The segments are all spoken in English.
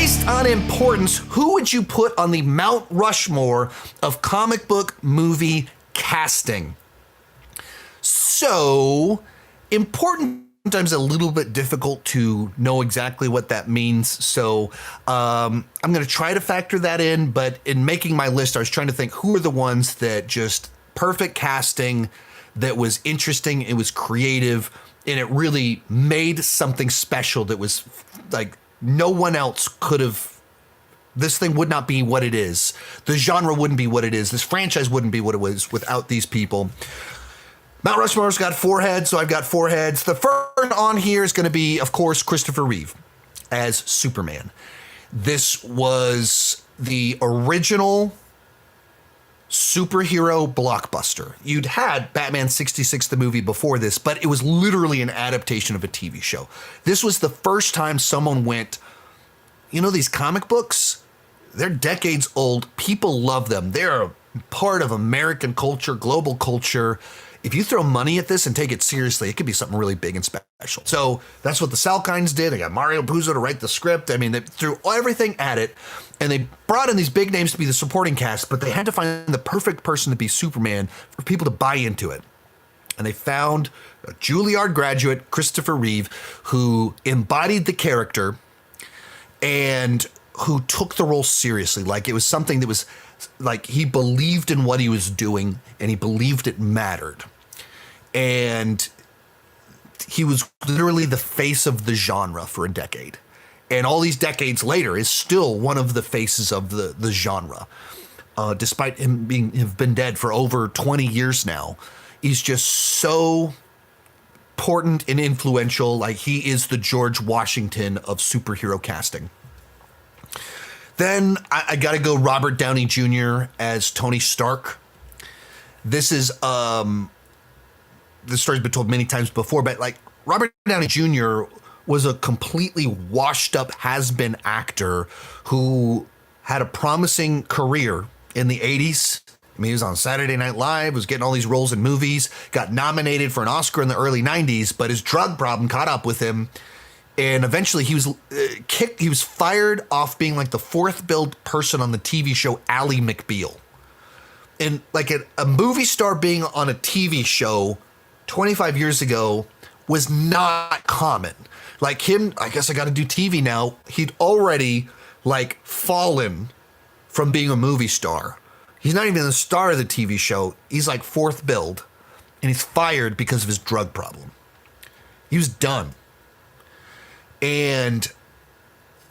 Based on importance, who would you put on the Mount Rushmore of comic book movie casting? So, important sometimes a little bit difficult to know exactly what that means. So I'm going to try to factor that in. But in making my list, I was trying to think who are the ones that just perfect casting, that was interesting, it was creative, and it really made something special that was like no one else could have. This thing would not be what it is. The genre wouldn't be what it is. This franchise wouldn't be what it was without these people. Mount Rushmore's got 4 heads, so I've got 4 heads. The first on here is going to be, of course, Christopher Reeve as Superman. This was the original superhero blockbuster. You'd had Batman 66, the movie, before this, but it was literally an adaptation of a TV show. This was the first time someone went, you know, these comic books, they're decades old. People love them. They're a part of American culture, global culture. If you throw money at this and take it seriously, it could be something really big and special. So that's what the Salkinds did. They got Mario Puzo to write the script. I mean, they threw everything at it, and they brought in these big names to be the supporting cast, but they had to find the perfect person to be Superman for people to buy into it. And they found a Juilliard graduate, Christopher Reeve, who embodied the character and who took the role seriously. Like it was something that was like he believed in what he was doing and he believed it mattered. And he was literally the face of the genre for a decade. And all these decades later is still one of the faces of the genre. Despite him have been dead for over 20 years now, he's just so important and influential. Like he is the George Washington of superhero casting. Then I got to go Robert Downey Jr. as Tony Stark. This is this story's been told many times before, but like Robert Downey Jr. was a completely washed up has-been actor who had a promising career in the 80s. I mean, he was on Saturday Night Live, was getting all these roles in movies, got nominated for an Oscar in the early 90s, but his drug problem caught up with him. And eventually he was kicked. He was fired off being like the 4th billed person on the TV show Ally McBeal. And like a movie star being on a TV show 25 years ago was not common. Like him, I guess I got to do TV now. He'd already like fallen from being a movie star. He's not even the star of the TV show. He's like 4th billed, and he's fired because of his drug problem. He was done. And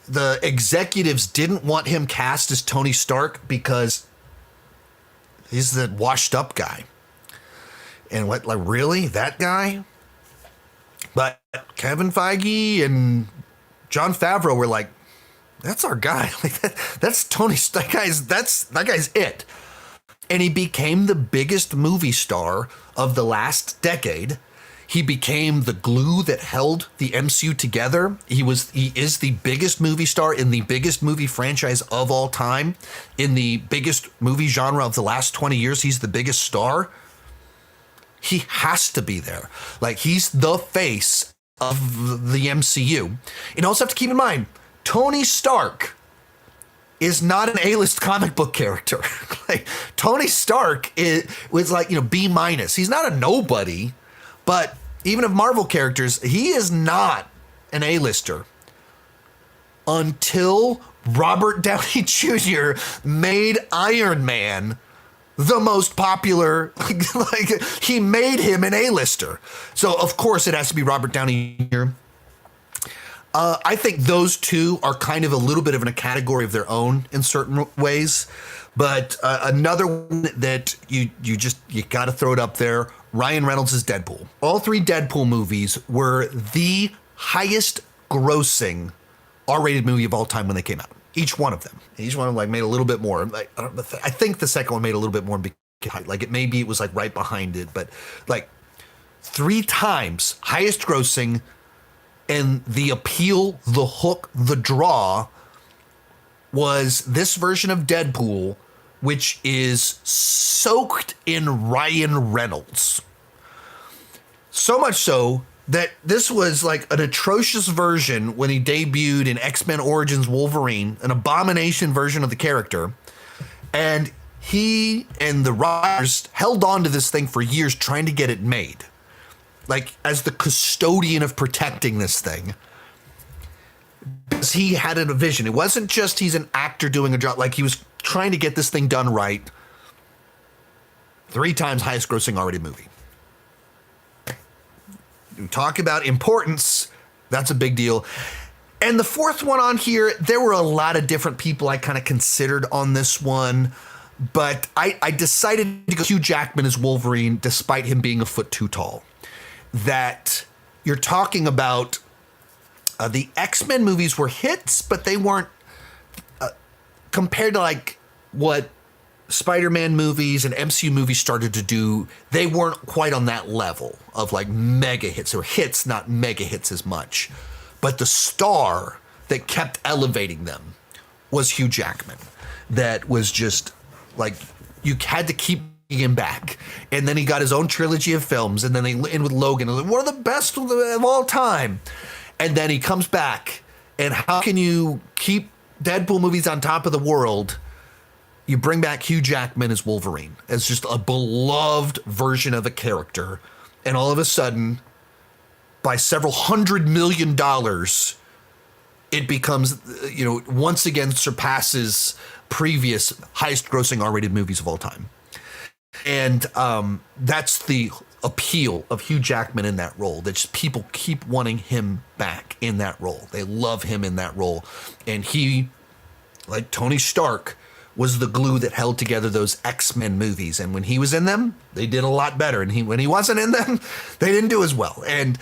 the executives didn't want him cast as Tony Stark because he's the washed up guy. And what, like, really? That guy? But Kevin Feige and Jon Favreau were like, that's our guy. Like that's Tony Stark. That guy's it. And he became the biggest movie star of the last decade. He became the glue that held the MCU together. He is the biggest movie star in the biggest movie franchise of all time. In the biggest movie genre of the last 20 years, he's the biggest star. He has to be there. Like, he's the face of the MCU. You also have to keep in mind, Tony Stark is not an A-list comic book character. Like, Tony Stark was like, B-. He's not a nobody. But even of Marvel characters, he is not an A-lister until Robert Downey Jr. made Iron Man the most popular. Like he made him an A-lister. So, of course, it has to be Robert Downey Jr. I think those two are kind of a little bit of in a category of their own in certain ways. But another one that you got to throw it up there, Ryan Reynolds is Deadpool. All 3 Deadpool movies were the highest grossing R-rated movie of all time when they came out. Each one of them. Each one of them like made a little bit more. Like I think the second one made a little bit more. Like it was like right behind it, but like 3 times highest grossing, and the appeal, the hook, the draw was this version of Deadpool, which is soaked in Ryan Reynolds. So much so that this was like an atrocious version when he debuted in X-Men Origins Wolverine, an abomination version of the character. And he and the writers held on to this thing for years trying to get it made. Like, as the custodian of protecting this thing. Because he had a vision. It wasn't just he's an actor doing a job. Like, he was trying to get this thing done right. 3 times highest grossing R-rated movie. You talk about importance, that's a big deal. And the fourth one on here, there were a lot of different people I kind of considered on this one, but I decided to go Hugh Jackman as Wolverine despite him being a foot too tall. That you're talking about the X-Men movies were hits, but they weren't compared to like what Spider-Man movies and MCU movies started to do, they weren't quite on that level of like mega hits. They were hits, not mega hits as much. But the star that kept elevating them was Hugh Jackman. That was just like, you had to keep him back. And then he got his own trilogy of films, and then they end with Logan, one of the best of all time. And then he comes back, and how can you keep Deadpool movies on top of the world? You bring back Hugh Jackman as Wolverine, as just a beloved version of a character. And all of a sudden, by several $100 million, it becomes, once again surpasses previous highest grossing R-rated movies of all time. And that's the appeal of Hugh Jackman in that role, that just people keep wanting him back in that role. They love him in that role. And he, like Tony Stark, was the glue that held together those X-Men movies. And when he was in them, they did a lot better. And when he wasn't in them, they didn't do as well. And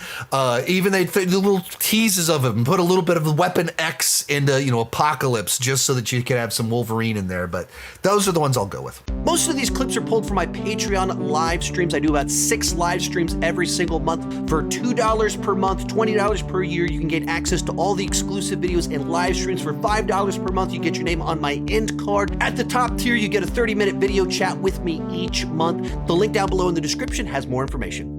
even they did little teases of him, put a little bit of the Weapon X into, Apocalypse, just so that you could have some Wolverine in there. But those are the ones I'll go with. Most of these clips are pulled from my Patreon live streams. I do about 6 live streams every single month. For $2 per month, $20 per year, you can get access to all the exclusive videos and live streams. For $5 per month, you get your name on my end card. At the top tier, you get a 30-minute video chat with me each month. The link down below in the description has more information.